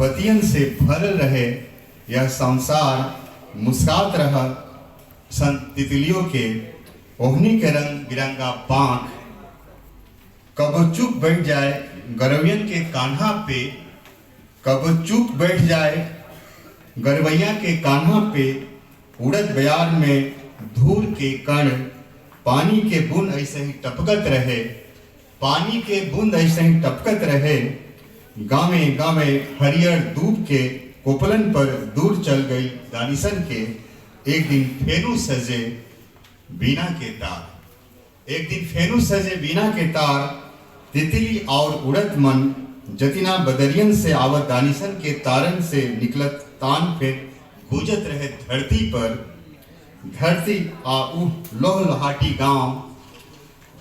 पतियन से भरल रहे, यह संसार मुस्कात रहा सन तितलियों के ओढ़नी के रंग बिरंगा पाँख। कबो चुप बैठ जाए गरवियन के कान्हा पे, कबो चुप बैठ जाए गरवैया के कान्हा पे। उड़द बयार में धूल के कण, पानी के बूंद ऐसे ही टपकत रहे, पानी के बूंद ऐसे ही टपकत रहे। गावे गावे हरियर दूब के कोपलन पर दूर चल गई दानिशन के। एक दिन फेनु सजे बीना के तार, एक दिन फेनु सजे बीना के तार। तितली और उड़द मन जतिना बदरियन से आवत दानिशन के तारन से निकलत तान फिर गूंजत रहे धरती पर। धरती आऊ लोहलहाटी गांव,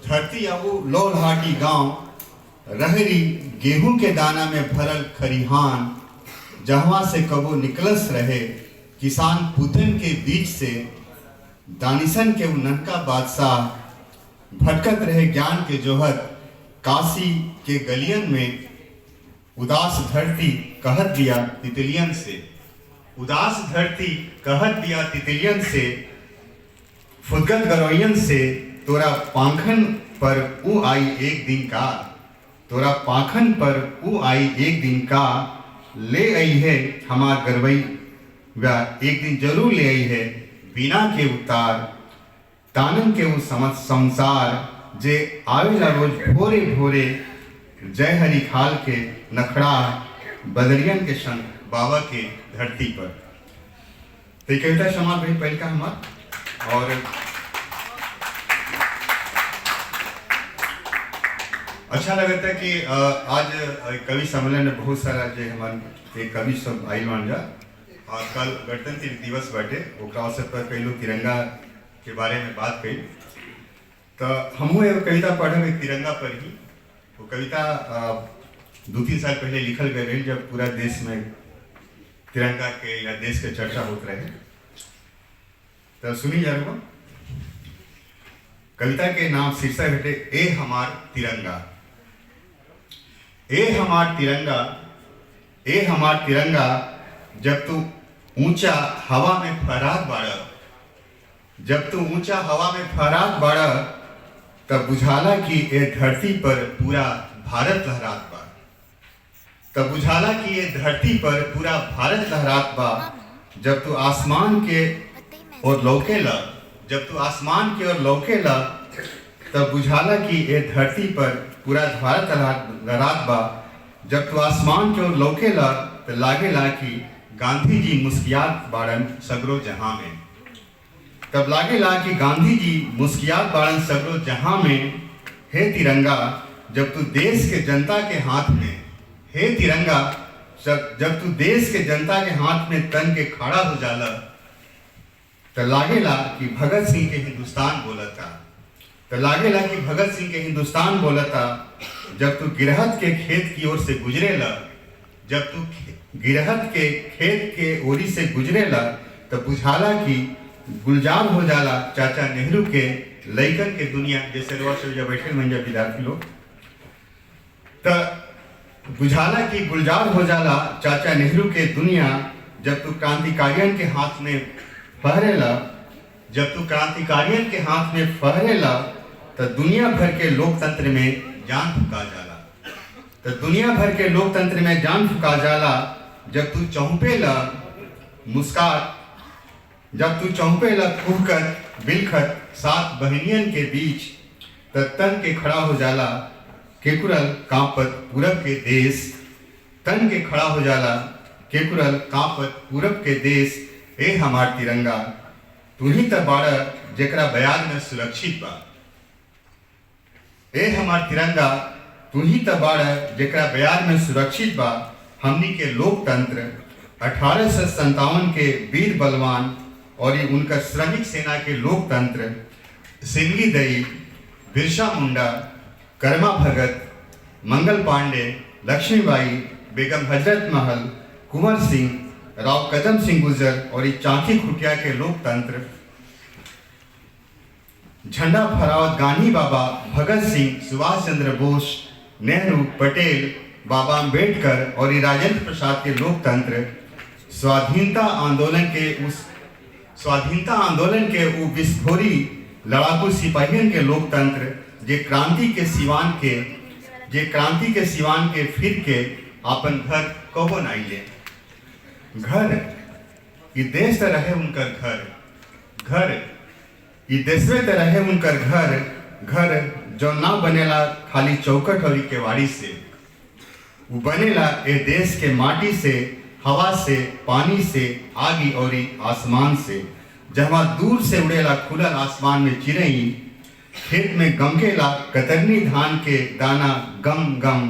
धरती आऊ लोहलहाटी गांव। रहरी गेहूं के दाना में भरल खरिहान, जहवा से कबो निकलस रहे किसान पुतन के बीच से। दानिशन के ननका बादशाह भटकत रहे ज्ञान के जोहत। काशी के गलियन में उदास धरती कहत दिया तितलियन से, उदास धरती कहत दिया तितलियन से। फुदगत गरवैयन से तोरा पाखन पर ऊ आई एक दिन का, तोरा पाखन पर ऊ आई एक दिन का। ले आई है हमार गरवई वा एक दिन जरूर ले आई है बिना के उतार। तानन के वो समझ संसार जे आवेला रोज भोरे भोरे। जय हरि खाल के नखड़ा बदरियन के संग बाबा के धरती पर। तो कविता समाज भाई पहल का हमार। और अच्छा लगता है कि आज कवि सम्मेलन में बहुत सारा जो हमारे कवि सब आइल मान जा। और कल गणतंत्र दिवस बाटे, ओकरा अवसर पर कई लोग तिरंगा के बारे में बात कही। तो हमहू एगो कविता पढ़ब एक तिरंगा पर ही। वो कविता 2-3 साल पहले लिखल गए रही, जब पूरा देश में तिरंगा के या देश के चर्चा होत रहे। तो सुनी जा रहा कविता के नाम शीर्षक हटे ए हमार तिरंगा। ए हमार तिरंगा, ए हमार तिरंगा। जब तू ऊंचा हवा में फहरात बाड़ा, जब तू ऊंचा हवा में फहरात बाड़ा, तब बुझाला कि ए धरती पर पूरा भारत लहरात बा। तब बुझाला कि ये धरती पर पूरा भारत लहरात बा। जब तू आसमान के और लौकेला, जब तू आसमान की ओर लौकेला, तब बुझाला कि ये धरती पर पूरा भारत लहरात बा। जब तू आसमान की ओर लौकेला तो लागेला कि गांधी जी मुस्कियात बाड़न सगरो जहां में। तब लागेला कि गांधी जी मुस्कियात बाड़न सगरो जहां में। हे तिरंगा जब तू देश के जनता के हाथ में, हे तिरंगा जब तू देश के जनता के हाथ में तन के खड़ा हो जाला, तो लागेला कि भगत सिंह के हिंदुस्तान बोलता। तो लागेला कि भगत सिंह के हिंदुस्तान बोलता। जब तू गिरहत के खेत की ओर से गुजरेला, जब तू गिरहत के खेत के ओरी से गुजरेला, तो बुझाला कि गुलजार हो जाला चाचा नेहरू के लइकन के दुनिया। जैसे रोज जब बैठे मंजा विद्यार्थी लोग, तो बुझाला कि गुलजार हो जाला चाचा नेहरू के दुनिया। जब तू क्रांतिकारियन के हाथ में फहरेला, जब तू क्रांतिकारियन के हाथ में फहरेला, तो दुनिया भर के लोकतंत्र में जान फूका जाला। तो दुनिया भर के लोकतंत्र में जान फूका जाला। जब तू चौंपेला मुस्कात, जब तू चौंपेला कुहकत बिलखत सात बहनियन के बीच, तो तन के खड़ा हो जाला केकुरल कांपत पूरब के देश। तन के खड़ा हो जाला केकुरल कांपत पूरब के देश। ए हमार तिरंगा तू ही तो बाड़ा जेकरा बयान में सुरक्षित बा। ए हमार तिरंगा तू ही तो बाड़ा जेकरा बयान में सुरक्षित बा। हमनी के लोकतंत्र 1857 के वीर बलवान और ये उनका श्रमिक सेना के लोकतंत्र सिंगली दई, बिरसा मुंडा, कर्मा भगत, मंगल पांडे, लक्ष्मीबाई, बेगम हजरत महल, कुंवर सिंह, राव कदम सिंह गुर्जर और ये चांकी खुटिया के लोकतंत्र, झंडा फहरावत गांधी बाबा, भगत सिंह, सुभाष चंद्र बोस, नेहरू, पटेल, बाबा अम्बेडकर और ये राजेंद्र प्रसाद के लोकतंत्र स्वाधीनता आंदोलन के वो विस्फोरी लड़ाकू सिपाहियन के लोकतंत्र जे क्रांति के सिवान के फिर के अपन घर कबो नहीं ले। घर ये देश त रहे उनकर घर ये देशवे त रहे उनकर घर जो ना बनेला खाली चौकट और केवाड़ी से, वो बनेला ए देश के माटी से, हवा से, पानी से, आगी और आसमान से। जहाँ दूर से उड़ेला खुलल आसमान में चिड़ई, खेत में गमकेला कतरनी धान के दाना गम गम,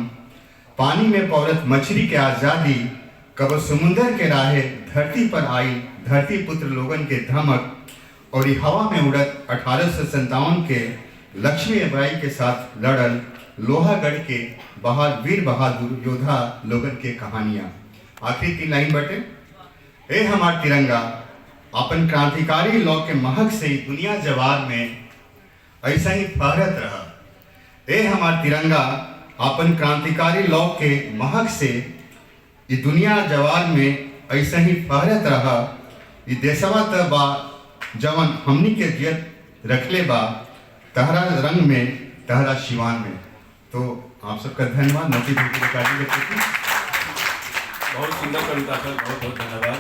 पानी में पौरत मछली के आज़ादी, कब समुंदर के राहे धरती पर आई धरती पुत्र लोगन के धमक, और ये हवा में उड़त 1857 के लक्ष्मी बाई के साथ लड़ल लोहागढ़ के वीर बहादुर योद्धा लोगन के कहानियां। आखिरी 3 लाइन बटे। ए हमार तिरंगा अपन क्रांतिकारी लौ के महक से दुनिया जवार में ऐसा ही फहरत रहा। ए हमार तिरंगा अपन क्रांतिकारी लौ के महक से ये दुनिया जवार में ऐसा ही फहरत रहा। ये देशवा त बा जवन हमनी के जियत रखले बा, तहरा रंग में तहरा शिवान में। तो आप सबका धन्यवाद। बहुत सुंदर कविता सर, बहुत बहुत धन्यवाद।